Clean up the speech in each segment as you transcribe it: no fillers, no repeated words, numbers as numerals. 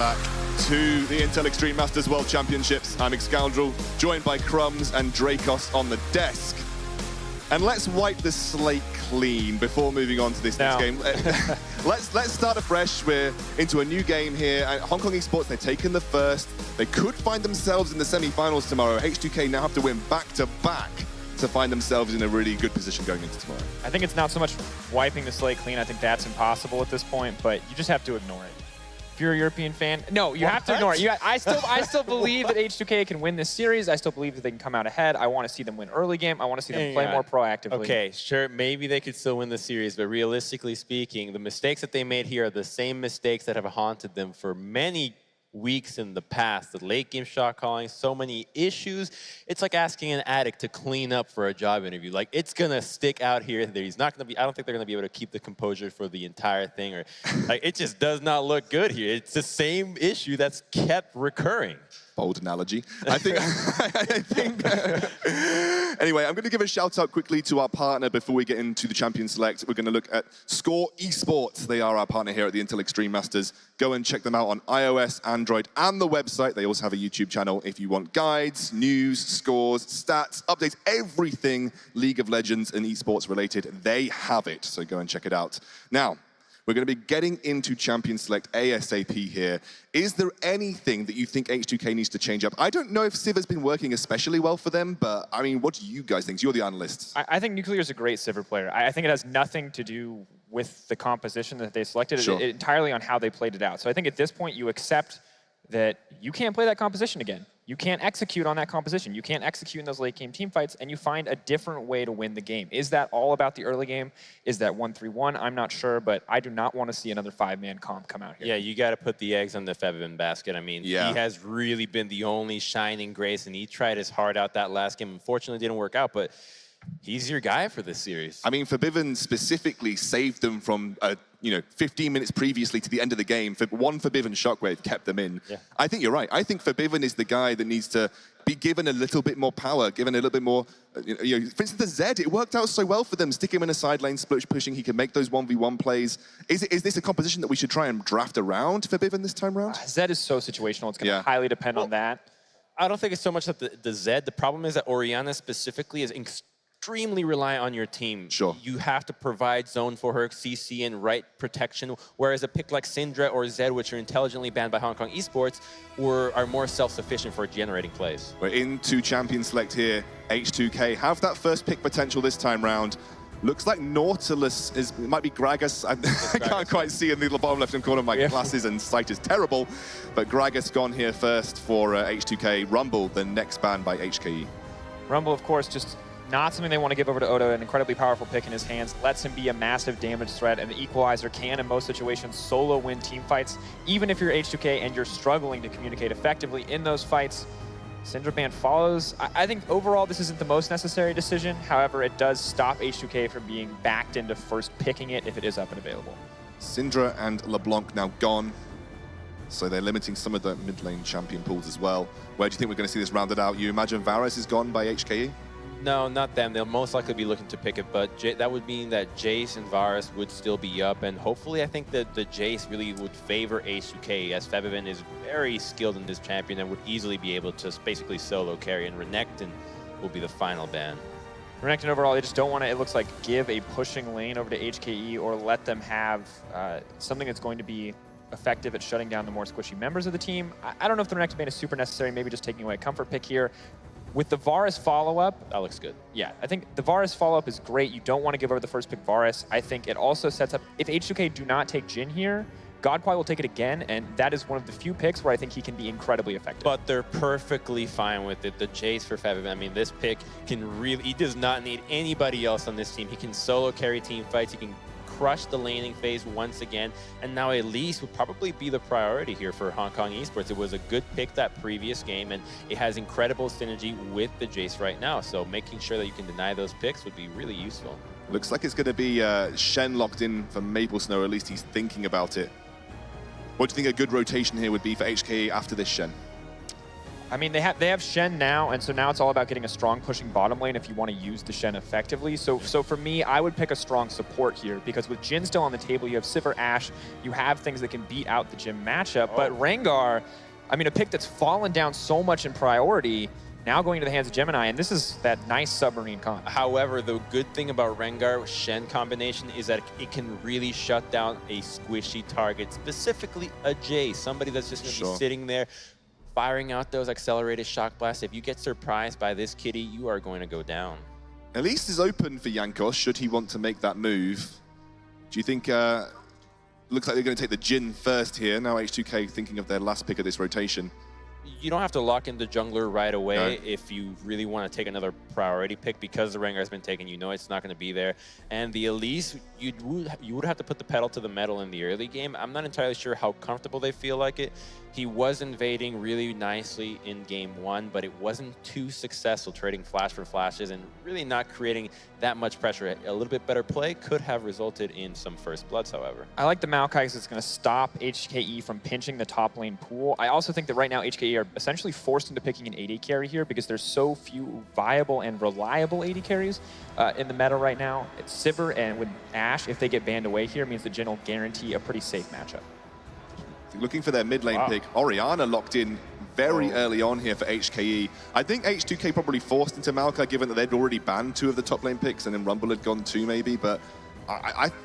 Back to the Intel Extreme Masters World Championships. I'm Scoundrel, joined by Crumbs and Dracos on the desk. And let's wipe the slate clean before moving on to this next game. Let's start afresh. We're into a new game here. Hong Kong Esports, they've taken the first. They could find themselves in the semi-finals tomorrow. H2k now have to win back-to-back to find themselves in a really good position going into tomorrow. I think it's not so much wiping the slate clean. I think that's impossible at this point, but you just have to ignore it. If you're a European fan, no, you have to ignore it. I still believe that H2k can win this series. I still believe that they can come out ahead. I want to see them win early game. I want to see them play more proactively. Okay, sure, maybe they could still win the series, but realistically speaking, the mistakes that they made here are the same mistakes that have haunted them for many weeks in the past. The late game shot calling, so many issues. It's like asking an addict to clean up for a job interview. Like, it's gonna stick out here. He's not gonna be, I don't think they're gonna be able to keep the composure for the entire thing, or like, it just does not look good here. It's the same issue that's kept recurring. Bold analogy. I think, anyway, I'm going to give a shout out quickly to our partner before we get into the Champion Select. We're going to look at Score Esports. They are our partner here at the Intel Extreme Masters. Go and check them out on iOS, Android, and the website. They also have a YouTube channel if you want guides, news, scores, stats, updates, everything League of Legends and esports related. They have it, so go and check it out. Now, we're going to be getting into Champion Select ASAP here. Is there anything that you think H2k needs to change up? I don't know if Civ has been working especially well for them, but I mean, what do you guys think? You're the analysts. I think Nuclear is a great Civ player. I think it has nothing to do with the composition that they selected. Sure. It entirely on how they played it out. So I think at this point you accept that you can't play that composition again. You can't execute on that composition. You can't execute in those late game team fights, and you find a different way to win the game. Is that all about the early game? Is that 1-3-1? I'm not sure, but I do not want to see another 5-man comp come out here. Yeah, you got to put the eggs on the Fevin basket. I mean, he has really been the only shining grace, and he tried his heart out that last game. Unfortunately, it didn't work out, but he's your guy for this series. I mean, Forbidden specifically saved them from 15 minutes previously to the end of the game. One Forbidden Shockwave kept them in. Yeah. I think you're right. I think Forbidden is the guy that needs to be given a little bit more power, given a little bit more, for instance, the Zed, it worked out so well for them. Stick him in a side lane, split pushing, he can make those 1v1 plays. Is this a composition that we should try and draft around Forbidden this time around? Zed is so situational. It's going to highly depend on that. I don't think it's so much that the Zed. The problem is that Orianna specifically is extremely reliant on your team. Sure. You have to provide zone for her, CC and right protection, whereas a pick like Syndra or Zed, which are intelligently banned by Hong Kong Esports, are more self-sufficient for generating plays. We're into Champion Select here. H2k have that first pick potential this time round. Looks like Nautilus it might be Gragas. I can't quite see in the bottom left-hand corner. My glasses and sight is terrible. But Gragas gone here first for H2k. Rumble, the next ban by HKE. Rumble, of course, just not something they want to give over to Odo. An incredibly powerful pick in his hands. Lets him be a massive damage threat, and the Equalizer can, in most situations, solo win team fights. Even if you're H2k and you're struggling to communicate effectively in those fights, Syndra ban follows. I think overall this isn't the most necessary decision. However, it does stop H2k from being backed into first picking it if it is up and available. Syndra and LeBlanc now gone. So they're limiting some of the mid lane champion pools as well. Where do you think we're going to see this rounded out? You imagine Varus is gone by HKE? No, not them. They'll most likely be looking to pick it, but that would mean that Jace and Varus would still be up, and hopefully I think that the Jace really would favor H2k, as Fevin is very skilled in this champion and would easily be able to basically solo carry, and Renekton will be the final ban. Renekton overall, they just don't want to, it looks like, give a pushing lane over to HKE or let them have something that's going to be effective at shutting down the more squishy members of the team. I don't know if the Renekton ban is super necessary, maybe just taking away a comfort pick here. With the Varus follow-up, that looks good. Yeah, I think the Varus follow-up is great. You don't want to give over the first pick Varus. I think it also sets up, if H2k do not take Jhin here, Godquai will take it again, and that is one of the few picks where I think he can be incredibly effective. But they're perfectly fine with it. The Jace for Fevin, I mean, this pick can really, he does not need anybody else on this team. He can solo carry team fights. He can crush the laning phase once again, and now Elise would probably be the priority here for Hong Kong Esports. It was a good pick that previous game, and it has incredible synergy with the Jace right now, so making sure that you can deny those picks would be really useful. Looks like it's going to be Shen locked in for Maple Snow, or at least he's thinking about it. What do you think a good rotation here would be for HKE after this Shen? I mean, they have Shen now, and so now it's all about getting a strong pushing bottom lane if you want to use the Shen effectively. So for me, I would pick a strong support here, because with Jhin still on the table, you have Sivir, Ashe, you have things that can beat out the Jhin matchup. But Rengar, I mean, a pick that's fallen down so much in priority, now going into the hands of Gemini, and this is that nice submarine comp. However, the good thing about Rengar Shen combination is that it can really shut down a squishy target, specifically a Jace, somebody that's just going to be sitting there, firing out those accelerated shock blasts. If you get surprised by this kitty, you are going to go down. At least is open for Jankos, should he want to make that move. Do you think, looks like they're going to take the Jhin first here. Now H2k thinking of their last pick of this rotation. You don't have to lock in the jungler right away if you really want to take another priority pick, because the Rengar has been taken. You know it's not going to be there. And the Elise, you would have to put the pedal to the metal in the early game. I'm not entirely sure how comfortable they feel like it. He was invading really nicely in game 1, but it wasn't too successful, trading flash for flashes and really not creating that much pressure. A little bit better play could have resulted in some first bloods, however. I like the Maokai because it's going to stop HKE from pinching the top lane pool. I also think that right now HKE are essentially forced into picking an AD carry here because there's so few viable and reliable AD carries in the meta right now. It's Sivir, and with Ashe, if they get banned away here, means the Jhin will guarantee a pretty safe matchup. Looking for their mid lane pick. Orianna locked in very early on here for HKE. I think H2k probably forced into Maokai, given that they'd already banned 2 of the top lane picks, and then Rumble had gone 2 maybe, but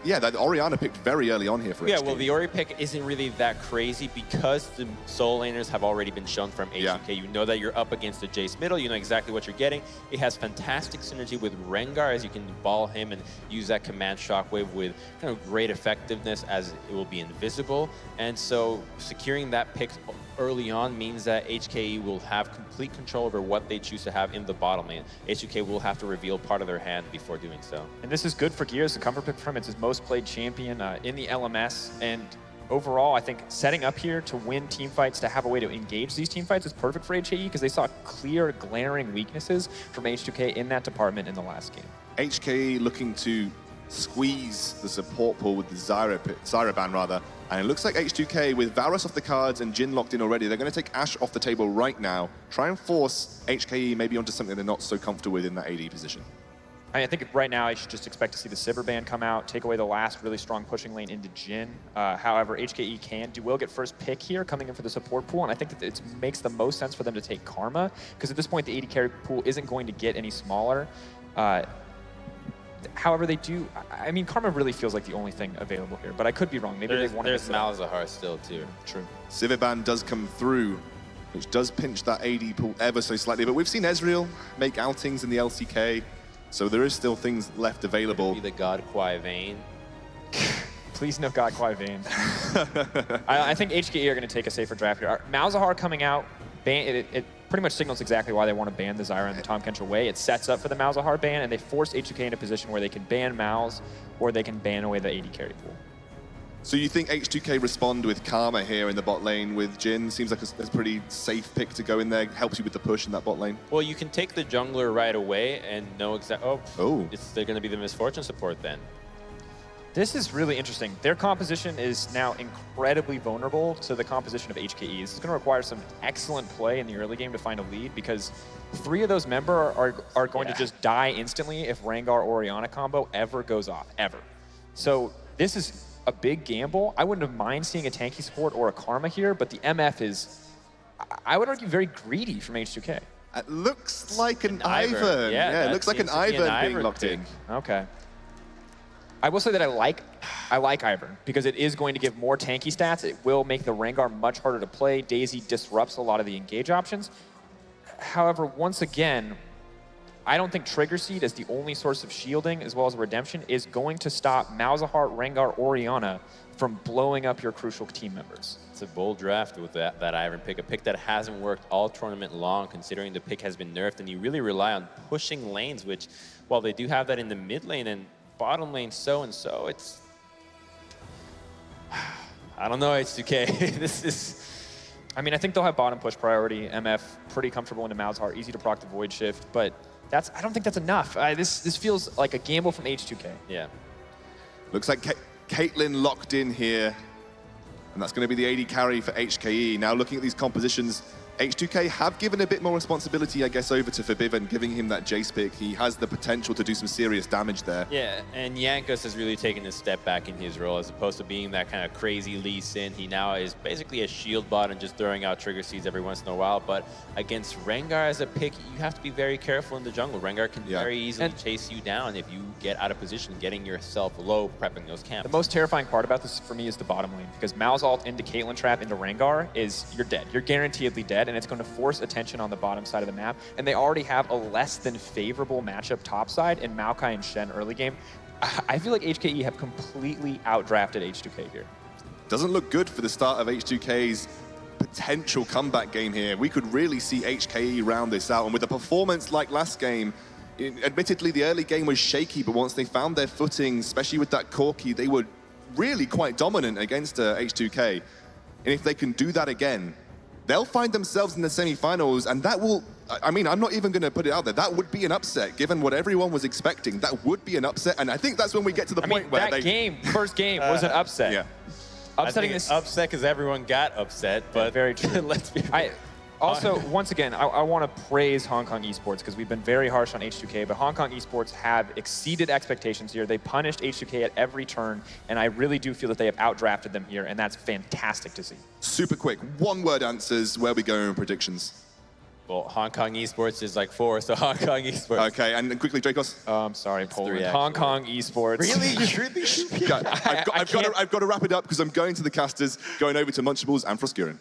yeah, that Orianna picked very early on here for HKE. Yeah, well, the Ori pick isn't really that crazy because the soul laners have already been shown from H2k. Yeah. You know that you're up against the Jace middle. You know exactly what you're getting. It has fantastic synergy with Rengar, as you can ball him and use that command shockwave with kind of great effectiveness, as it will be invisible. And so securing that pick early on means that HKE will have complete control over what they choose to have in the bottom lane. H2k will have to reveal part of their hand before doing so. And this is good for Gears. The comfort pick for him. It's his most played champion in the LMS. And overall, I think setting up here to win team fights, to have a way to engage these team fights is perfect for HKE because they saw clear, glaring weaknesses from H2k in that department in the last game. HKE looking to squeeze the support pool with the Zyra ban rather. And it looks like H2k, with Varus off the cards and Jhin locked in already, they're going to take Ashe off the table right now, try and force HKE maybe onto something they're not so comfortable with in that AD position. I think right now I should just expect to see the Sivir ban come out, take away the last really strong pushing lane into Jhin. However, HKE will get first pick here, coming in for the support pool, and I think that it makes the most sense for them to take Karma, because at this point the AD carry pool isn't going to get any smaller. However, they do. I mean, Karma really feels like the only thing available here, but I could be wrong. Maybe they want to. There's Malzahar still too. True. Sivir ban does come through, which does pinch that AD pool ever so slightly. But we've seen Ezreal make outings in the LCK, so there is still things left available. Be the God Kwai Vayne. Please no God Kwai Vayne. I think HKE are going to take a safer draft here. Malzahar coming out, it pretty much signals exactly why they want to ban the Zyra in the Tahm Kench way. It sets up for the Malzahar ban, and they force H2k in a position where they can ban Malz, or they can ban away the AD carry pool. So you think H2k respond with Karma here in the bot lane with Jhin? Seems like a pretty safe pick to go in there, helps you with the push in that bot lane. Well, you can take the jungler right away and know exactly. They're going to be the Misfortune support then. This is really interesting. Their composition is now incredibly vulnerable to the composition of HKE. This is going to require some excellent play in the early game to find a lead, because 3 of those members are going to just die instantly if Rengar-Orianna combo ever goes off, ever. So this is a big gamble. I wouldn't have mind seeing a tanky support or a Karma here, but the MF is, I would argue, very greedy from H2k. It looks like an Ivern. Yeah, it looks like an Ivern being locked in. Okay. I will say that I like Ivern because it is going to give more tanky stats. It will make the Rengar much harder to play. Daisy disrupts a lot of the engage options. However, once again, I don't think Trigger Seed as the only source of shielding as well as redemption is going to stop Malzahar, Rengar, Orianna from blowing up your crucial team members. It's a bold draft with that Ivern pick, a pick that hasn't worked all tournament long, considering the pick has been nerfed, and you really rely on pushing lanes, which, while they do have that in the mid lane and bottom lane so-and-so, it's... I don't know, H2k. This is... I mean, I think they'll have bottom push priority. MF pretty comfortable into Malzahar, easy to proc the Void Shift, but I don't think that's enough. This feels like a gamble from H2k. Yeah. Looks like Caitlyn locked in here, and that's going to be the AD carry for HKE. Now looking at these compositions, H2k have given a bit more responsibility, I guess, over to Forbiven, giving him that Jace pick. He has the potential to do some serious damage there. Yeah, and Yankus has really taken a step back in his role as opposed to being that kind of crazy Lee Sin. He now is basically a shield bot and just throwing out trigger seeds every once in a while. But against Rengar as a pick, you have to be very careful in the jungle. Rengar can very easily chase you down if you get out of position, getting yourself low, prepping those camps. The most terrifying part about this for me is the bottom lane, because Mal's ult into Caitlyn trap into Rengar is you're dead. You're guaranteedly dead, and it's going to force attention on the bottom side of the map. And they already have a less than favorable matchup top side in Maokai and Shen early game. I feel like HKE have completely outdrafted H2k here. Doesn't look good for the start of H2k's potential comeback game here. We could really see HKE round this out. And with a performance like last game, admittedly the early game was shaky, but once they found their footing, especially with that Corki, they were really quite dominant against H2k. And if they can do that again, they'll find themselves in the semi-finals, and that will, I mean, I'm not even going to put it out there. That would be an upset, given what everyone was expecting. That would be an upset, and I think that's when we get to the point where first game was an upset. Yeah. Upsetting this. Upset because everyone got upset, but very true. Let's be Also, once again, I want to praise Hong Kong Esports because we've been very harsh on H2k, but Hong Kong Esports have exceeded expectations here. They punished H2k at every turn, and I really do feel that they have outdrafted them here, and that's fantastic to see. Super quick, one-word answers. Where we go in predictions? Well, Hong Kong Esports is like 4, so Hong Kong Esports. Okay, and then quickly, Dracos. I'm sorry, Poland. 3, Hong Kong Esports. Really? You really? I've got to wrap it up because I'm going to the casters, going over to Munchables and Froskurin.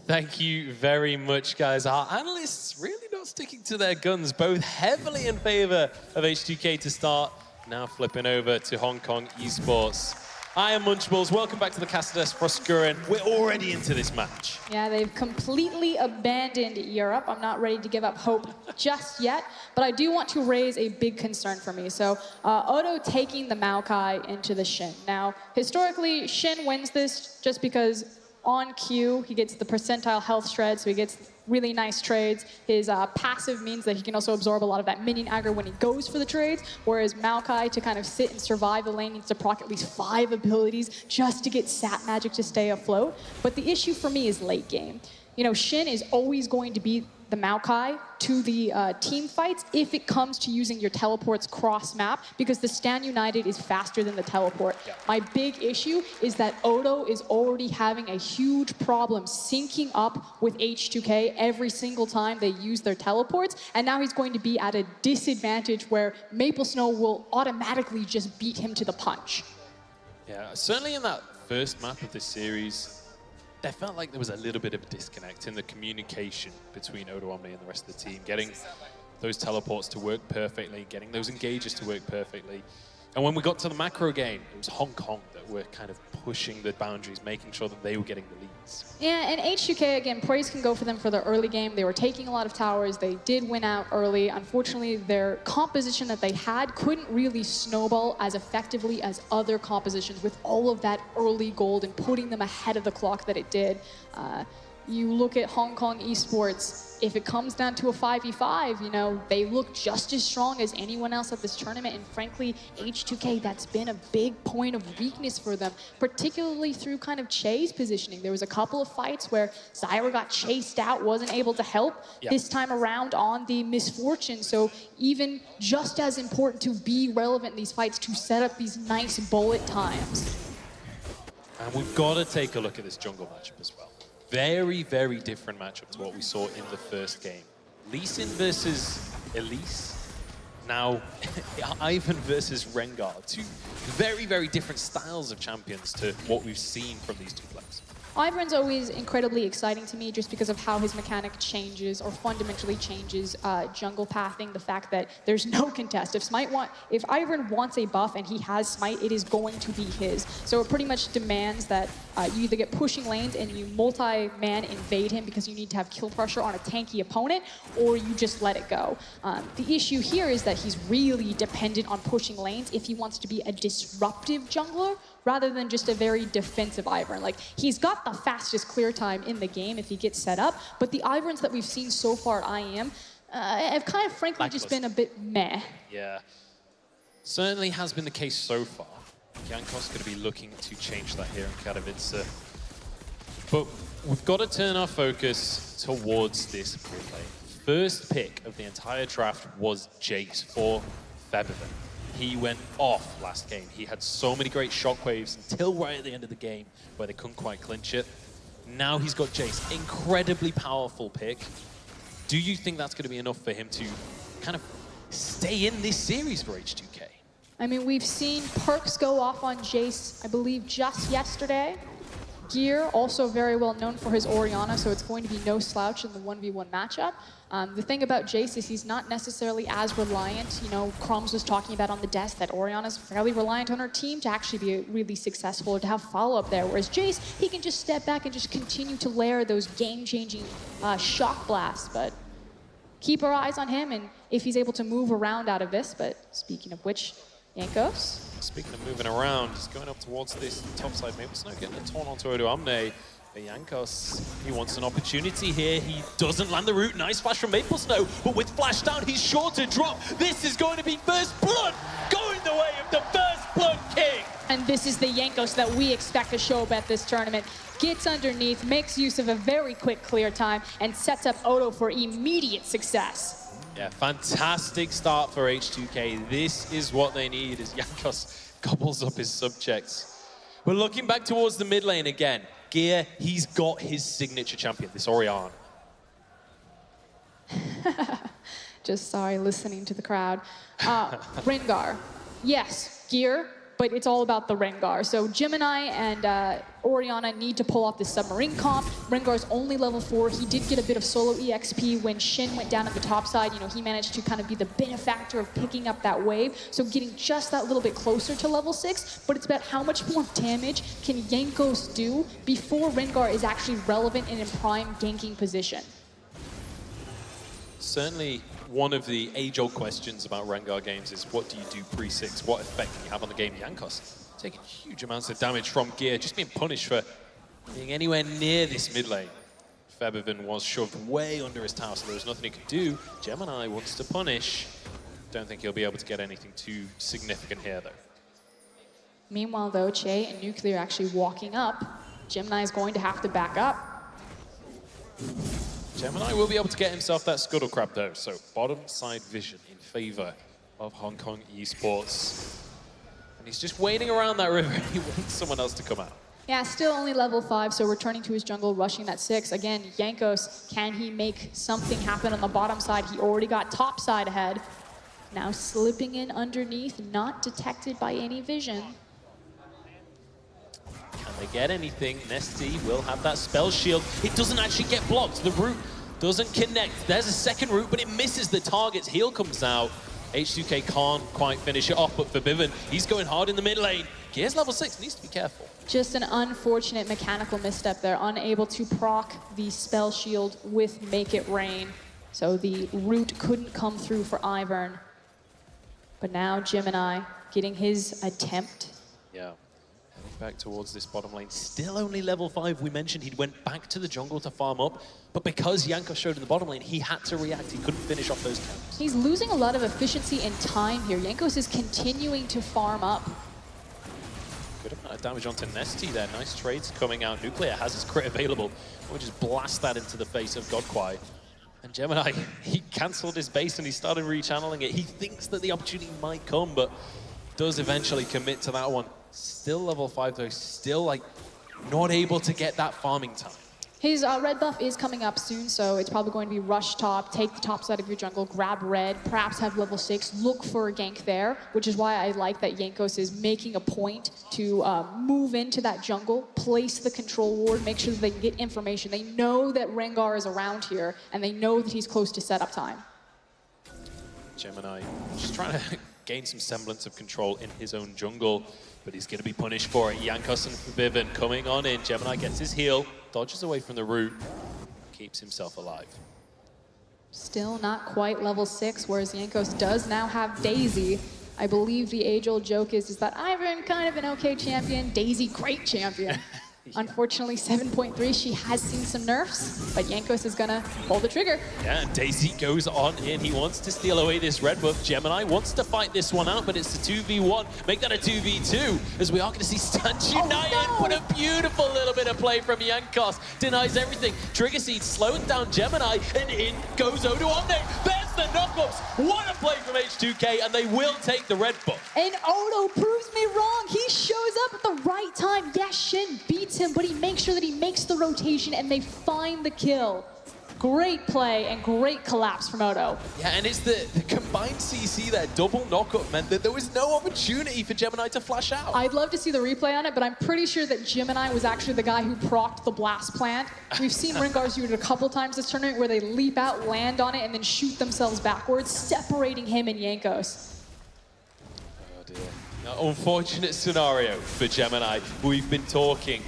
Thank you very much, guys. Our analysts really not sticking to their guns, both heavily in favor of H2k to start, now flipping over to Hong Kong Esports. I am Munchables. Welcome back to the Castades Froskurin. We're already into this match. Yeah, they've completely abandoned Europe. I'm not ready to give up hope just yet, but I do want to raise a big concern for me. So, Odo taking the Maokai into the Shin. Now, historically, Shin wins this just because on Q, he gets the percentile health shred, so he gets really nice trades. His passive means that he can also absorb a lot of that minion aggro when he goes for the trades, whereas Maokai, to kind of sit and survive the lane, needs to proc at least 5 abilities just to get sap magic to stay afloat. But the issue for me is late game. You know, Shin is always going to be the Maokai to the team fights if it comes to using your teleports cross-map, because the Stand United is faster than the teleport. Yeah. My big issue is that Odo is already having a huge problem syncing up with H2k every single time they use their teleports, and now he's going to be at a disadvantage where Maple Snow will automatically just beat him to the punch. Yeah, certainly in that first map of this series, there felt like there was a little bit of a disconnect in the communication between Odo Omni and the rest of the team, getting those teleports to work perfectly, getting those engages to work perfectly. And when we got to the macro game, it was Hong Kong that were kind of pushing the boundaries, making sure that they were getting the leads. Yeah, and H2k, again, praise can go for them for their early game. They were taking a lot of towers. They did win out early. Unfortunately, their composition that they had couldn't really snowball as effectively as other compositions with all of that early gold and putting them ahead of the clock that it did. You look at Hong Kong Esports, if it comes down to a 5v5, you know, they look just as strong as anyone else at this tournament. And frankly, H2k, that's been a big point of weakness for them, particularly through kind of chase positioning. There was a couple of fights where Zyra got chased out, wasn't able to help. Yep. This time around on the Misfortune. So even just as important to be relevant in these fights, to set up these nice bullet times. And we've got to take a look at this jungle matchup as well. Very, very different matchup to what we saw in the first game. Lee Sin versus Elise. Now, Ivan versus Rengar. 2 very, very different styles of champions to what we've seen from these 2 players. Ivern's always incredibly exciting to me just because of how his mechanic changes or fundamentally changes jungle pathing. The fact that there's no contest. If Ivern wants a buff and he has Smite, it is going to be his. So it pretty much demands that you either get pushing lanes and you multi-man invade him because you need to have kill pressure on a tanky opponent, or you just let it go. The issue here is that he's really dependent on pushing lanes if he wants to be a disruptive jungler, rather than just a very defensive Ivern. Like, he's got the fastest clear time in the game if he gets set up, but the Iverns that we've seen so far at IEM have kind of frankly just been a bit meh. Yeah, certainly has been the case so far. Jankos going to be looking to change that here in Katowice. But we've got to turn our focus towards this mid lane. First pick of the entire draft was Jace for Febiven. He went off last game. He had so many great shockwaves until right at the end of the game where they couldn't quite clinch it. Now he's got Jace, incredibly powerful pick. Do you think that's going to be enough for him to kind of stay in this series for H2k? I mean, we've seen perks go off on Jace, I believe, just yesterday. Gear, also very well known for his Orianna, so it's going to be no slouch in the 1v1 matchup. The thing about Jace is he's not necessarily as reliant. You know, Crumbs was talking about on the desk that Orianna's fairly reliant on her team to actually be really successful or to have follow-up there. Whereas Jace, he can just step back and just continue to layer those game-changing shock blasts. But keep our eyes on him, and if he's able to move around out of this. But speaking of which, Jankos. Speaking of moving around, he's going up towards this top side. Maple Snow getting a torn onto Odoamne. But Jankos, he wants an opportunity here. He doesn't land the root. Nice flash from Maple Snow, but with flash down, he's sure to drop. This is going to be first blood, going the way of the first blood king. And this is the Jankos that we expect to show up at this tournament. Gets underneath, makes use of a very quick clear time, and sets up Odo for immediate success. Yeah, fantastic start for H2k. This is what they need as Jankos gobbles up his subjects. We're looking back towards the mid lane again. Gear, he's got his signature champion, this Orianna. Just sorry, listening to the crowd. Rengar, yes, Gear, but it's all about the Rengar. So Gemini and Orianna need to pull off this submarine comp. Rengar's only level 4. He did get a bit of solo EXP when Shin went down at the top side. You know, he managed to kind of be the benefactor of picking up that wave. So getting just that little bit closer to level 6, but it's about how much more damage can Jankos do before Rengar is actually relevant and in prime ganking position. Certainly one of the age-old questions about Rengar games is what do you do pre-6? What effect can you have on the game? Jankos taking huge amounts of damage from Gear, just being punished for being anywhere near this mid lane. Febiven was shoved way under his tower, so there was nothing he could do. Gemini wants to punish. Don't think he'll be able to get anything too significant here, though. Meanwhile, though, Che and Nuclear actually walking up. Gemini is going to have to back up. Gemini will be able to get himself that scuttle crab, though. So bottom side vision in favor of Hong Kong Esports. And he's just waiting around that river. He wants someone else to come out. Yeah, still only level 5, so returning to his jungle, rushing that 6. Again, Jankos, can he make something happen on the bottom side? He already got top side ahead. Now slipping in underneath, not detected by any vision. Can they get anything? Nesty will have that spell shield. It doesn't actually get blocked. The root doesn't connect. There's a second root, but it misses the target's heal comes out. H2k can't quite finish it off, but for Febiven, he's going hard in the mid lane. Gear's level 6, needs to be careful. Just an unfortunate mechanical misstep there, unable to proc the spell shield with Make It Rain. So the root couldn't come through for Ivern. But now Gemini getting his attempt. Yeah. Heading back towards this bottom lane. Still only level 5. We mentioned he went back to the jungle to farm up. But because Jankos showed in the bottom lane, he had to react. He couldn't finish off those camps. He's losing a lot of efficiency and time here. Jankos is continuing to farm up. Good amount of damage onto Nesty there. Nice trades coming out. Nuclear has his crit available. We'll just blast that into the face of Godquai. And Gemini, he cancelled his base and he started rechanneling it. He thinks that the opportunity might come, but does eventually commit to that one. Still level 5 though, still like not able to get that farming time. His red buff is coming up soon, so it's probably going to be rush top, take the top side of your jungle, grab red, perhaps have level 6, look for a gank there, which is why I like that Jankos is making a point to move into that jungle, place the control ward, make sure that they can get information. They know that Rengar is around here, and they know that he's close to setup time. Gemini just trying to gain some semblance of control in his own jungle, but he's going to be punished for it. Jankos and Febiven coming on in. Gemini gets his heal, dodges away from the root, keeps himself alive. Still not quite level 6, whereas Jankos does now have Daisy. I believe the age-old joke is that Ivern kind of an okay champion, Daisy great champion. Unfortunately, 7.3, she has seen some nerfs, but Jankos is gonna pull the trigger. Yeah, and Daisy goes on in. He wants to steal away this red buff. Gemini wants to fight this one out, but it's a 2v1. Make that a 2v2, as we are going to see Stunts United. no! What a beautiful little bit of play from Jankos. Denies everything. Trigger Seed slowing down Gemini, and in goes Odoamne. There's the knockups. What a play from H2k, and they will take the red buff. And Odo proves me wrong. He shows up at the right time. Yes, Shin beats him, but he makes sure that he makes the rotation and they find the kill. Great play and great collapse from Odo. Yeah, and it's the combined CC there, double knockup, meant that there was no opportunity for Gemini to flash out. I'd love to see the replay on it, but I'm pretty sure that Gemini was actually the guy who procced the blast plant. We've seen Ringars do it a couple times this tournament where they leap out, land on it, and then shoot themselves backwards, separating him and Jankos. Oh dear. Now, unfortunate scenario for Gemini. We've been talking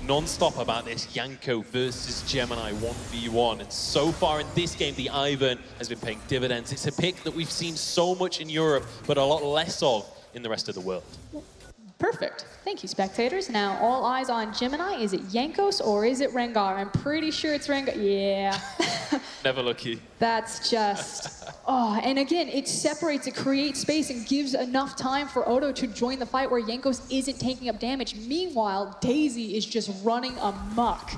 non-stop about this Yanko versus Gemini 1v1, and so far in this game the Ivern has been paying dividends. It's a pick that we've seen so much in Europe but a lot less of in the rest of the world. Perfect. Thank you, spectators. Now, all eyes on Gemini. Is it Jankos or is it Rengar? I'm pretty sure it's Rengar. Yeah. Never lucky. That's just... Oh, and again, it separates, it creates space and gives enough time for Odo to join the fight where Jankos isn't taking up damage. Meanwhile, Daisy is just running amok.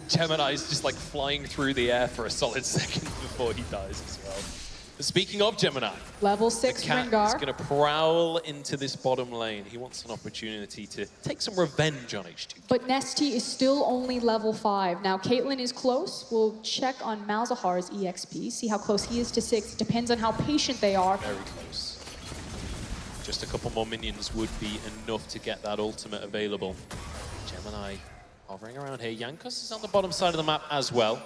Gemini is just like flying through the air for a solid second before he dies as well. But speaking of Gemini, Level 6 Cat Rengar. is going to prowl into this bottom lane. He wants an opportunity to take some revenge on H2. But Nesty is still only level 5. Now, Caitlyn is close. We'll check on Malzahar's EXP, see how close he is to 6. It depends on how patient they are. Very close. Just a couple more minions would be enough to get that ultimate available. Gemini hovering around here. Jankos is on the bottom side of the map as well.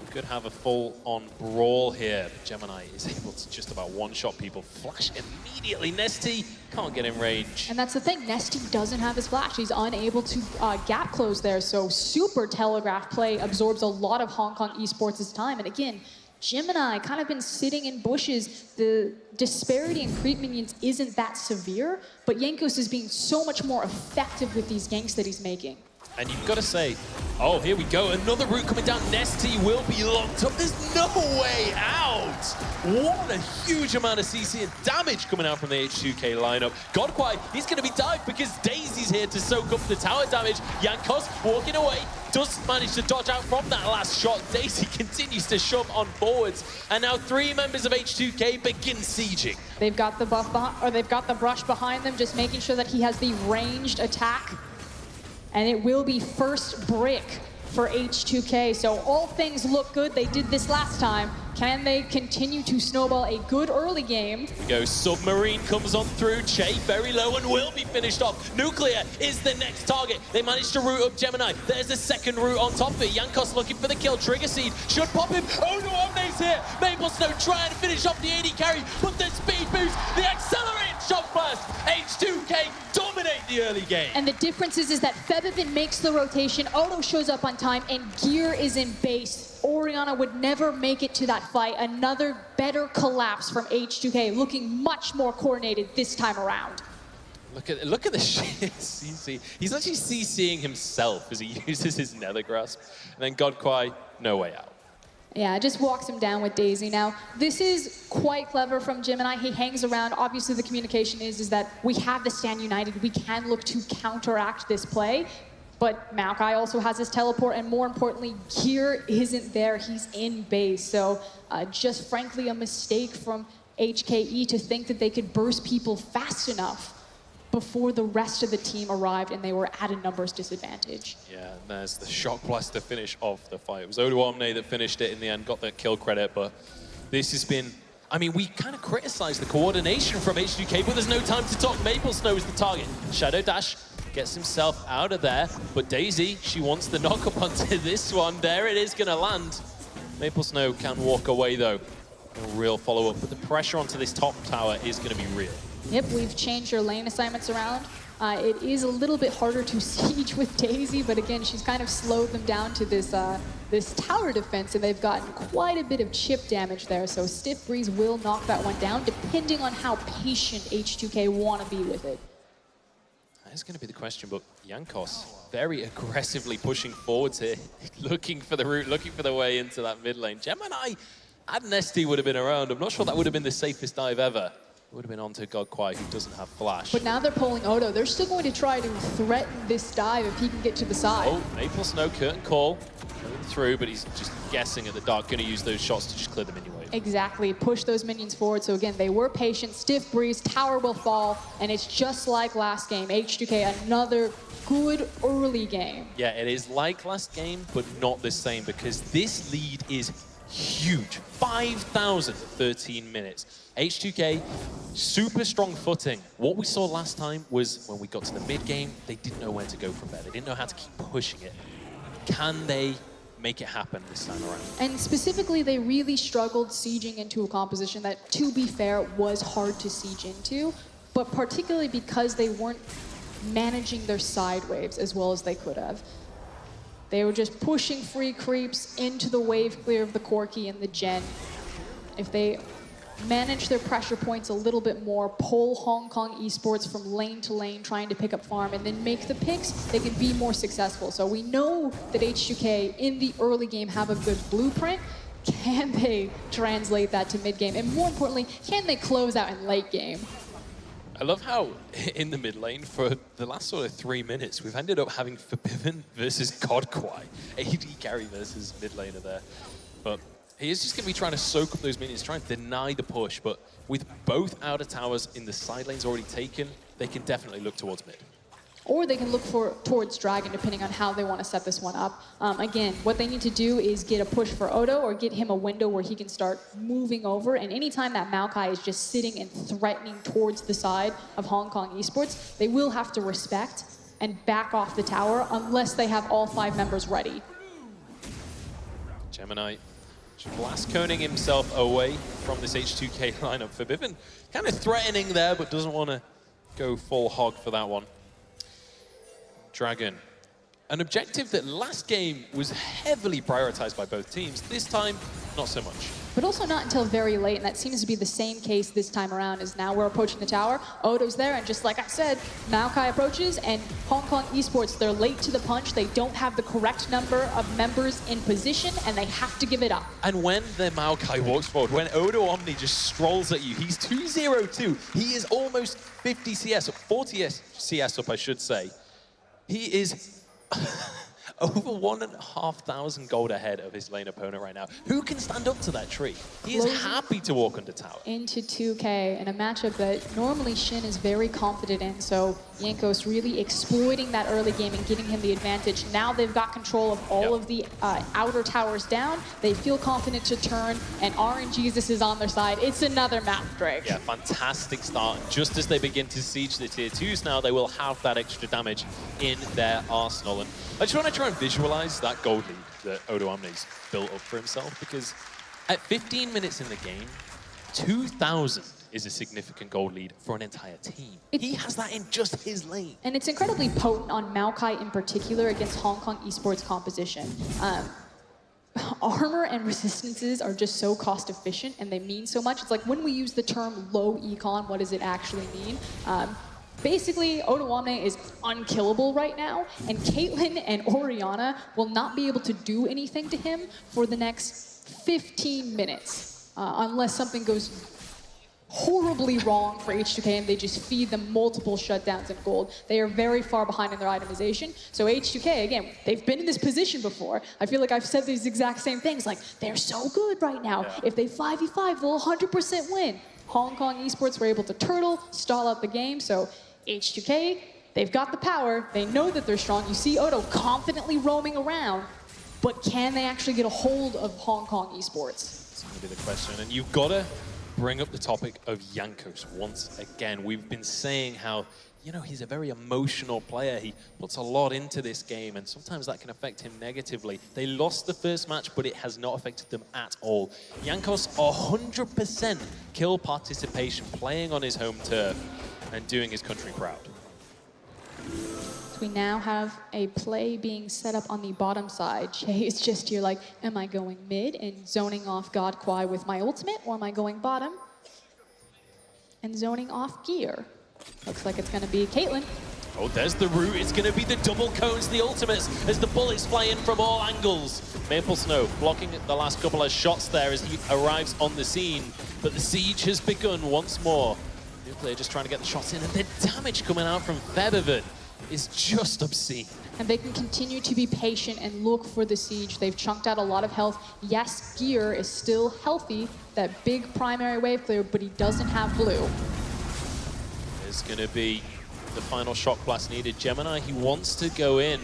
We could have a full-on brawl here. But Gemini is able to just about one-shot people. Flash immediately. Nesty can't get in range. And that's the thing, Nesty doesn't have his flash. He's unable to gap close there, so super telegraph play absorbs a lot of Hong Kong Esports' time. And again, Gemini kind of been sitting in bushes. The disparity in creep minions isn't that severe, but Jankos is being so much more effective with these ganks that he's making. And you've got to say, oh, here we go. Another route coming down. Nesty will be locked up. There's no way out. What a huge amount of CC and damage coming out from the H2k lineup. Godquai, he's going to be dived because Daisy's here to soak up the tower damage. Jankos walking away. Does manage to dodge out from that last shot. Daisy continues to shove on forwards. And now 3 members of H2k begin sieging. They've got the buff or they've got the brush behind them, just making sure that he has the ranged attack. And it will be first brick for H2k. So all things look good. They did this last time. Can they continue to snowball a good early game? We go, Submarine comes on through. Che very low and will be finished off. Nuclear is the next target. They managed to root up Gemini. There's a second root on top of it. Jankos looking for the kill. Trigger Seed should pop him. Oh no, Omne's here. Maple Snow trying to finish off the AD carry, but the speed boost, the accelerated shock blast. H2k dominate the early game. And the difference is that Febevin makes the rotation, Odo shows up on time, and Gear is in base. Orianna would never make it to that fight. Another better collapse from H2k, looking much more coordinated this time around. Look at the shit CC. He's actually CCing himself as he uses his Nether Grasp. And then Godquai, no way out. Yeah, just walks him down with Daisy. Now, this is quite clever from Gemini. He hangs around. Obviously, the communication is that we have the Stand United. We can look to counteract this play. But Maokai also has his teleport, and more importantly, Gear isn't there. He's in base. So just frankly, a mistake from HKE to think that they could burst people fast enough before the rest of the team arrived and they were at a numbers disadvantage. Yeah, and there's the shock blast to finish off the fight. It was Odoamne that finished it in the end, got that kill credit, but this has been... I mean, we kind of criticized the coordination from H2k, but there's no time to talk. Maple Snow is the target. Shadow Dash gets himself out of there, but Daisy, she wants the knock up onto this one. There it is gonna land. Maple Snow can walk away though. No real follow-up, but the pressure onto this top tower is gonna be real. Yep, we've changed your lane assignments around. It is a little bit harder to siege with Daisy, but again, she's kind of slowed them down to this this tower defense, and they've gotten quite a bit of chip damage there, so Stiff Breeze will knock that one down, depending on how patient H2k want to be with it. That's going to be the question, but Jankos very aggressively pushing forwards here, looking for the route, looking for the way into that mid lane. Gemini and Nesty would have been around. I'm not sure that would have been the safest dive ever. It would have been onto God-Kwai, who doesn't have flash. But now they're pulling Odo. They're still going to try to threaten this dive if he can get to the side. Oh, Maple Snow, curtain call, going through, but he's just guessing at the dark, going to use those shots to just clear the minion wave. Exactly, push those minions forward. So again, they were patient, stiff breeze, tower will fall, and it's just like last game. H2k, another good early game. Yeah, it is like last game, but not the same, because this lead is huge. 5,000 13 minutes. H2k, super strong footing. What we saw last time was when we got to the mid game, they didn't know where to go from there. They didn't know how to keep pushing it. Can they make it happen this time around? And specifically, they really struggled sieging into a composition that, to be fair, was hard to siege into, but particularly because they weren't managing their side waves as well as they could have. They were just pushing free creeps into the wave clear of the Corki and the Gen. If they manage their pressure points a little bit more, pull Hong Kong Esports from lane to lane, trying to pick up farm, and then make the picks, they can be more successful. So we know that H2k in the early game have a good blueprint. Can they translate that to mid game? And more importantly, can they close out in late game? I love how in the mid lane for the last sort of 3 minutes, we've ended up having Forbidden versus God-Kwai. AD carry versus mid laner there. But he is just going to be trying to soak up those minions, try and deny the push. But with both outer towers in the side lanes already taken, they can definitely look towards mid. Or they can look towards Dragon, depending on how they want to set this one up. Again, what they need to do is get a push for Odo or get him a window where he can start moving over. And anytime that Maokai is just sitting and threatening towards the side of Hong Kong Esports, they will have to respect and back off the tower unless they have all 5 members ready. Gemini blast coning himself away from this H2k lineup. Forbidden kind of threatening there, but doesn't want to go full hog for that one. Dragon, an objective that last game was heavily prioritized by both teams. This time, not so much. But also not until very late, and that seems to be the same case this time around, as now we're approaching the tower. Odo's there, and just like I said, Maokai approaches, and Hong Kong Esports, they're late to the punch. They don't have the correct number of members in position, and they have to give it up. And when the Maokai walks forward, when Odo Omni just strolls at you, he's 2-0-2. He is almost 50 CS, 40 CS up, I should say. He is over 1,500 gold ahead of his lane opponent right now. Who can stand up to that tree? He is happy to walk under tower. Into 2K in a matchup that normally Shin is very confident in, so Jankos really exploiting that early game and giving him the advantage. Now they've got control of all of the outer towers down. They feel confident to turn, and RNGesus is on their side. It's another map break. Yeah, fantastic start. Just as they begin to siege the tier 2s now, they will have that extra damage in their arsenal. And I just want to try and visualize that gold lead that Odo Omni's built up for himself, because at 15 minutes in the game, 2,000 is a significant gold lead for an entire team. He has that in just his lane. And it's incredibly potent on Maokai in particular against Hong Kong Esports composition. Armor and resistances are just so cost efficient, and they mean so much. It's like when we use the term low econ, what does it actually mean? Basically, Odo Omni is unkillable right now, and Caitlyn and Orianna will not be able to do anything to him for the next 15 minutes, unless something goes horribly wrong for H2k and they just feed them multiple shutdowns and gold. They are very far behind in their itemization. So H2k, again, they've been in this position before. I feel like I've said these exact same things, like, they're so good right now. Yeah. If they 5v5, they'll 100% win. Hong Kong Esports were able to turtle, stall out the game, so H2k, they've got the power, they know that they're strong. You see Odo confidently roaming around, but can they actually get a hold of Hong Kong Esports? That's going to be the question, and you've got to bring up the topic of Jankos once again. We've been saying how, you know, he's a very emotional player. He puts a lot into this game, and sometimes that can affect him negatively. They lost the first match, but it has not affected them at all. Jankos, 100% kill participation, playing on his home turf and doing his country proud. We now have a play being set up on the bottom side. Jay is just here like, am I going mid and zoning off God-Kwai with my ultimate, or am I going bottom and zoning off gear? Looks like it's going to be Caitlyn. Oh, there's the root. It's going to be the double cones, the ultimates, as the bullets fly in from all angles. Maple Snow blocking the last couple of shots there as he arrives on the scene. But the siege has begun once more. Nuclear just trying to get the shots in, and the damage coming out from Featherford is just obscene. And they can continue to be patient and look for the siege. They've chunked out a lot of health. Yes, Gear is still healthy, that big primary wave clear, but he doesn't have blue. There's going to be the final shock blast needed. Gemini, he wants to go in,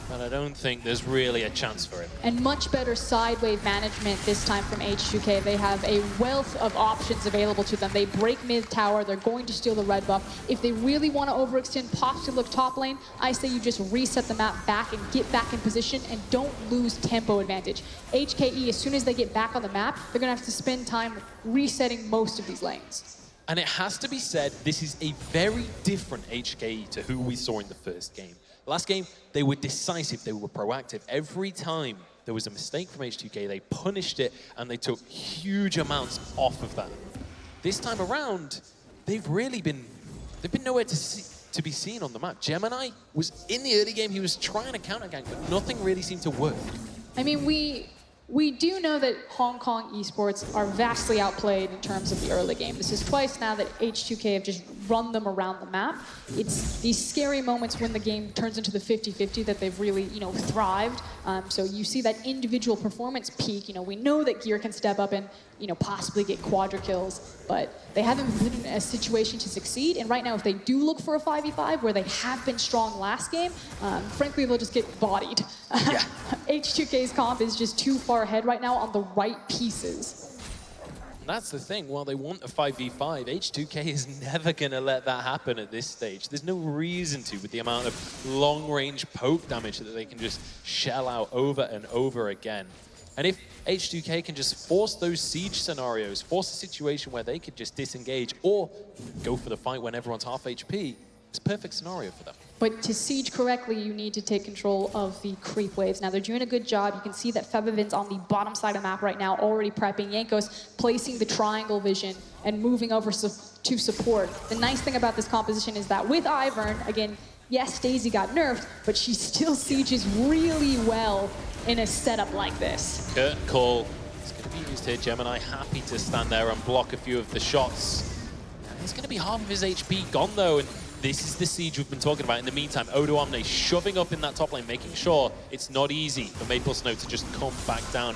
but I don't think there's really a chance for him. And much better side wave management this time from H2k. They have a wealth of options available to them. They break mid tower, they're going to steal the red buff. If they really want to overextend, pop to look top lane, I say you just reset the map back and get back in position and don't lose tempo advantage. HKE, as soon as they get back on the map, they're going to have to spend time resetting most of these lanes. And it has to be said, this is a very different HKE to who we saw in the first game. Last game, they were decisive, they were proactive. Every time there was a mistake from H2k, they punished it and they took huge amounts off of that. This time around, they've been nowhere to be seen on the map. Gemini was in the early game, he was trying to counter gank, but nothing really seemed to work. I mean, we do know that Hong Kong esports are vastly outplayed in terms of the early game. This is twice now that H2k have just run them around the map. It's these scary moments when the game turns into the 50-50 that they've really, thrived. So you see that individual performance peak. We know that Gear can step up and, possibly get quadra kills, but they haven't been in a situation to succeed. And right now, if they do look for a 5v5 where they have been strong last game, frankly, they'll just get bodied. Yeah. H2k's comp is just too far ahead right now on the right pieces. That's the thing, while they want a 5v5, H2k is never going to let that happen at this stage. There's no reason to, with the amount of long-range poke damage that they can just shell out over and over again. And if H2k can just force those siege scenarios, force a situation where they could just disengage or go for the fight when everyone's half HP, it's a perfect scenario for them. But to siege correctly, you need to take control of the creep waves. Now, they're doing a good job. You can see that Feathervin's on the bottom side of the map right now, already prepping. Yanko's placing the triangle vision and moving over to support. The nice thing about this composition is that with Ivern, again, yes, Daisy got nerfed, but she still sieges really well in a setup like this. Curtain call is going to be used here. Gemini happy to stand there and block a few of the shots. He's going to be half of his HP gone, though, and this is the siege we've been talking about. In the meantime, Odo Omne shoving up in that top lane, making sure it's not easy for Maple Snow to just come back down.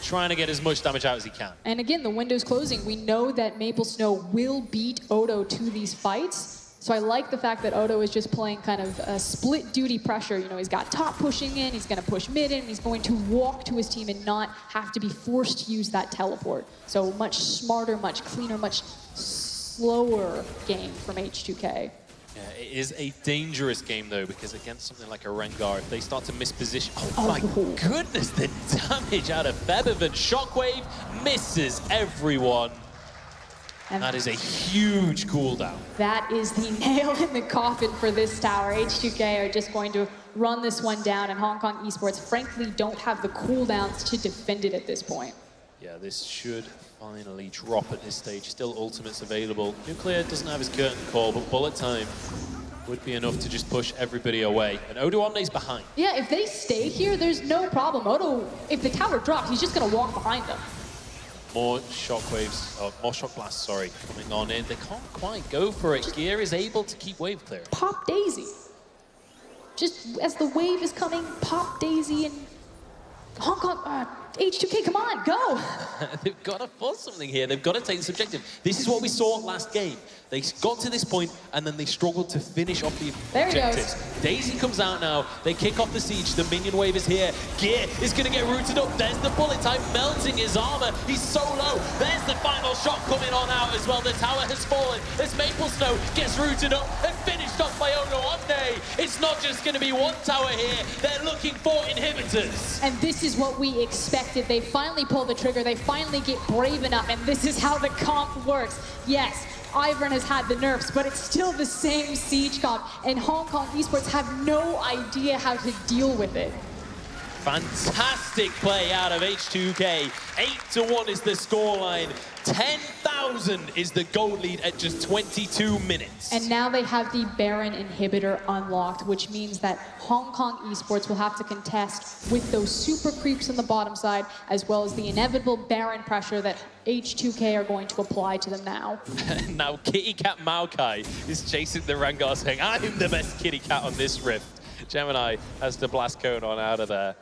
Trying to get as much damage out as he can. And again, the window's closing. We know that Maple Snow will beat Odo to these fights. So I like the fact that Odo is just playing kind of a split duty pressure. He's got top pushing in, he's going to push mid in, he's going to walk to his team and not have to be forced to use that teleport. So much smarter, much cleaner, much slower game from H2k. Yeah, it is a dangerous game, though, because against something like a Rengar, if they start to misposition... Oh, my goodness, the damage out of Featherford. Shockwave misses everyone. And that is a huge cooldown. That is the nail in the coffin for this tower. H2k are just going to run this one down, and Hong Kong Esports, frankly, don't have the cooldowns to defend it at this point. Yeah, this should finally drop at this stage. Still ultimates available. Nuclear doesn't have his curtain call, but bullet time would be enough to just push everybody away. And Odo Omne's behind. Yeah, if they stay here, there's no problem. Odo, if the tower drops, he's just going to walk behind them. More shockwaves, more shock blasts, sorry, coming on in. They can't quite go for it. Gear is able to keep wave clear. Pop Daisy. Just as the wave is coming, pop Daisy and Hong Kong, H2k, come on, go! They've got to force something here. They've got to take this objective. This is what we saw last game. They got to this point, and then they struggled to finish off the objectives. Daisy comes out now. They kick off the siege. The minion wave is here. Gear is going to get rooted up. There's the bullet time melting his armor. He's so low. There's the final shot coming on out as well. The tower has fallen as Maple Snow gets rooted up and finished off by Odo Omne. It's not just going to be one tower here. They're looking for inhibitors. And this is what we expected. They finally pull the trigger. They finally get brave enough, and this is how the comp works. Yes, Ivern has had the nerfs, but it's still the same siege comp, and Hong Kong Esports have no idea how to deal with it. Fantastic play out of H2k. 8-1 is the scoreline. 10,000 is the gold lead at just 22 minutes. And now they have the Baron inhibitor unlocked, which means that Hong Kong Esports will have to contest with those super creeps on the bottom side, as well as the inevitable Baron pressure that H2k are going to apply to them now. Now Kitty Cat Maokai is chasing the Rengar, saying, I'm the best Kitty Cat on this rift. Gemini has to blast Cone on out of there.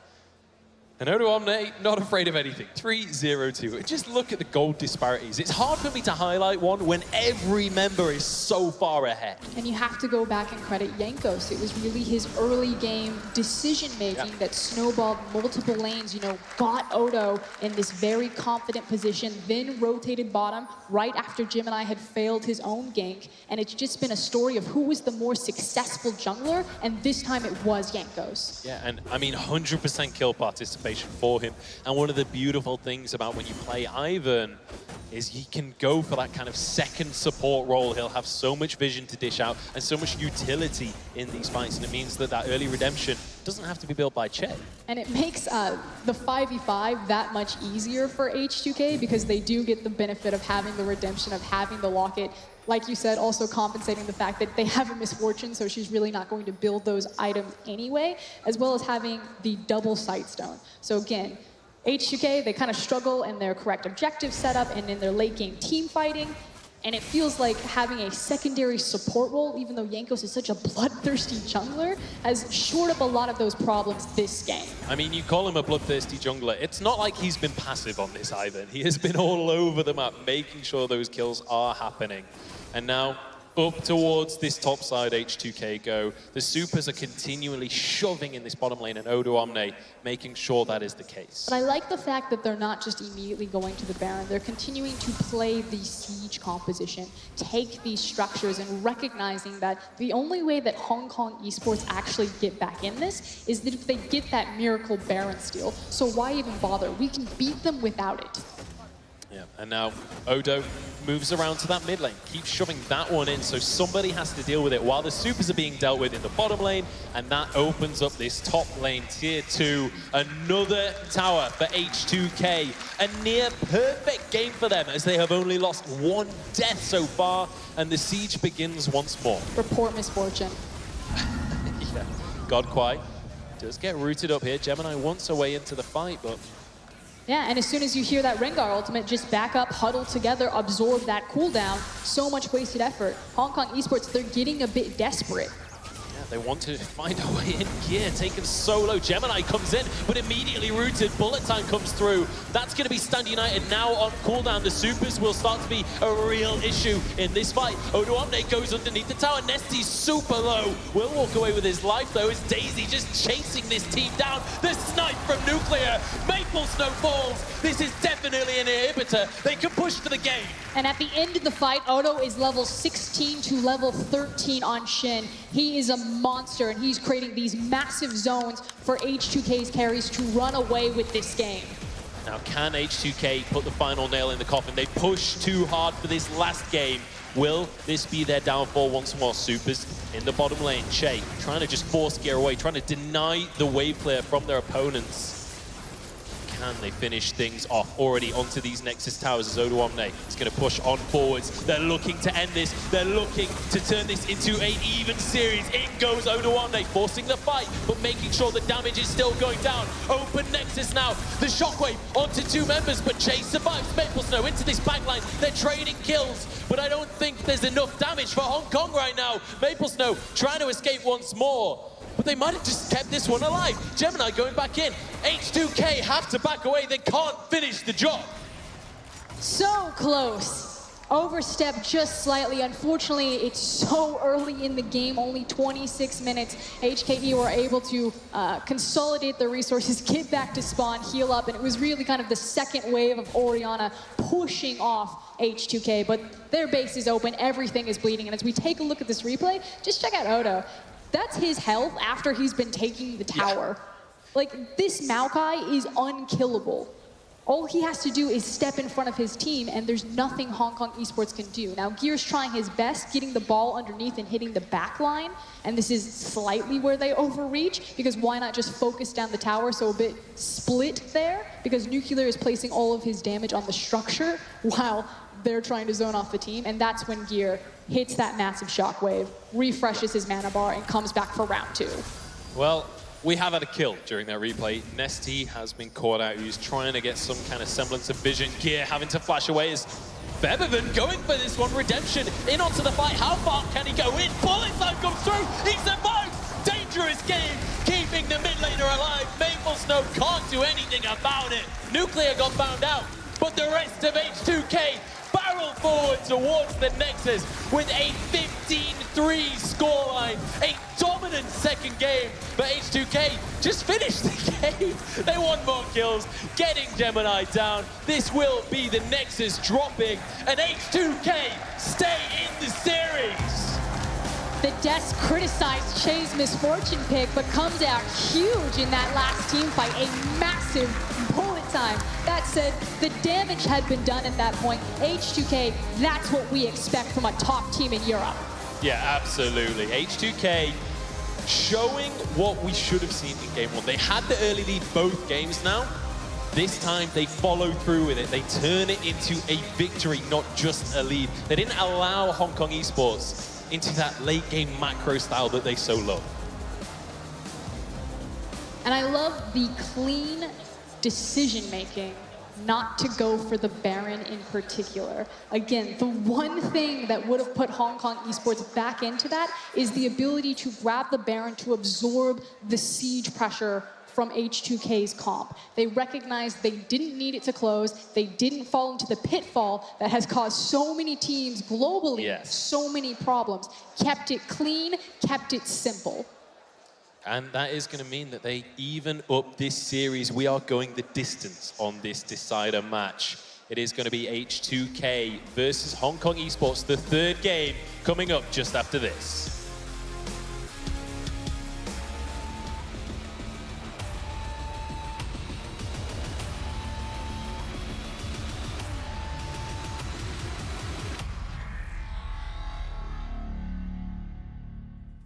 And Odo Omne, not afraid of anything. 3-0-2. Just look at the gold disparities. It's hard for me to highlight one when every member is so far ahead. And you have to go back and credit Jankos. It was really his early game decision-making that snowballed multiple lanes, you know, got Odo in this very confident position, then rotated bottom right after Gemini had failed his own gank. And it's just been a story of who was the more successful jungler, and this time it was Jankos. Yeah, and I mean, 100% kill participation for him. And one of the beautiful things about when you play Ivern is he can go for that kind of second support role. He'll have so much vision to dish out and so much utility in these fights, and it means that that early redemption doesn't have to be built by Che. And it makes the 5v5 that much easier for H2k because they do get the benefit of having the redemption, of having the locket. Like you said, also compensating the fact that they have a misfortune, so she's really not going to build those items anyway, as well as having the double sightstone. So again, H2k, they kind of struggle in their correct objective setup and in their late game team fighting, and it feels like having a secondary support role, even though Jankos is such a bloodthirsty jungler, has shored up a lot of those problems this game. I mean, you call him a bloodthirsty jungler. It's not like he's been passive on this either. He has been all over the map, making sure those kills are happening. And now, up towards this top side, H2k go. The supers are continually shoving in this bottom lane, and Odo Omne making sure that is the case. But I like the fact that they're not just immediately going to the Baron. They're continuing to play the siege composition, take these structures, and recognizing that the only way that Hong Kong Esports actually get back in this is that if they get that miracle Baron steal. So why even bother? We can beat them without it. Yeah, and now Odo moves around to that mid lane, keeps shoving that one in, so somebody has to deal with it while the supers are being dealt with in the bottom lane, and that opens up this top lane, tier 2, another tower for H2k. A near perfect game for them as they have only lost one death so far, and the siege begins once more. Report misfortune. Yeah, God Kwai does get rooted up here. Gemini wants a way into the fight, but yeah, and as soon as you hear that Rengar ultimate, just back up, huddle together, absorb that cooldown. So much wasted effort. Hong Kong Esports, they're getting a bit desperate. yeah, they want to find a way in gear. Taken solo. Gemini comes in, but immediately rooted. Bullet time comes through. That's going to be Stand United now on cooldown. The supers will start to be a real issue in this fight. Odo Omne goes underneath the tower. Nesty's super low. Will walk away with his life, though, as Daisy just chasing this team down. The snipe from Nuclear. Maple Snow falls. This is definitely an inhibitor. They can push for the game. And at the end of the fight, Odo is level 16 to level 13 on Shin. He is a monster, and he's creating these massive zones for H2k's carries to run away with this game. Now, can H2k put the final nail in the coffin? They pushed too hard for this last game. Will this be their downfall once more? Supers in the bottom lane. Che trying to just force gear away, trying to deny the wave clear from their opponents. Can they finish things off already onto these Nexus towers as Odo Omne is going to push on forwards. They're looking to end this. They're looking to turn this into an even series. In goes Odo Omne, forcing the fight, but making sure the damage is still going down. Open Nexus now. The shockwave onto two members, but Chase survives. Maple Snow into this backline. They're trading kills, but I don't think there's enough damage for Hong Kong right now. Maple Snow trying to escape once more. But they might have just kept this one alive. Gemini going back in. H2k have to back away. They can't finish the job. So close. Overstepped just slightly. Unfortunately, it's so early in the game, only 26 minutes. HKE were able to consolidate their resources, get back to spawn, heal up, and it was really kind of the second wave of Orianna pushing off H2k, but their base is open, everything is bleeding, and as we take a look at this replay, just check out Odo. That's his health after he's been taking the tower. Yeah. Like, this Maokai is unkillable. All he has to do is step in front of his team, and there's nothing Hong Kong Esports can do. Now, Gear's trying his best, getting the ball underneath and hitting the back line, and this is slightly where they overreach, because why not just focus down the tower, so a bit split there, because Nuclear is placing all of his damage on the structure, while they're trying to zone off the team, and that's when Gear hits that massive shockwave, refreshes his mana bar, and comes back for round 2. Well, we have had a kill during that replay. Nesty has been caught out. He's trying to get some kind of semblance of vision. Gear having to flash away as Bebevan going for this one. Redemption in onto the fight. How far can he go in? Bullet time comes through. He survives. Dangerous game. Keeping the mid laner alive. Maple Snow can't do anything about it. Nuclear got found out. But the rest of H2k barrel forward towards the Nexus with a 15-3 scoreline. A dominant second game, but H2k just finished the game. They want more kills, getting Gemini down. This will be the Nexus dropping, and H2k stay in the series. The desk criticized Che's misfortune pick, but comes out huge in that last team fight. A massive bullet time. That said, the damage had been done at that point. H2k, that's what we expect from a top team in Europe. Yeah, absolutely. H2k showing what we should have seen in game 1. They had the early lead both games now. This time they follow through with it. They turn it into a victory, not just a lead. They didn't allow Hong Kong Esports into that late game macro style that they so love. And I love the clean decision making not to go for the Baron in particular. Again, the one thing that would have put Hong Kong Esports back into that is the ability to grab the Baron to absorb the siege pressure from H2k's comp. They recognized they didn't need it to close. They didn't fall into the pitfall that has caused so many teams globally, so many problems. Kept it clean, kept it simple. And that is going to mean that they even up this series. We are going the distance on this decider match. It is going to be H2k versus Hong Kong Esports, the third game coming up just after this.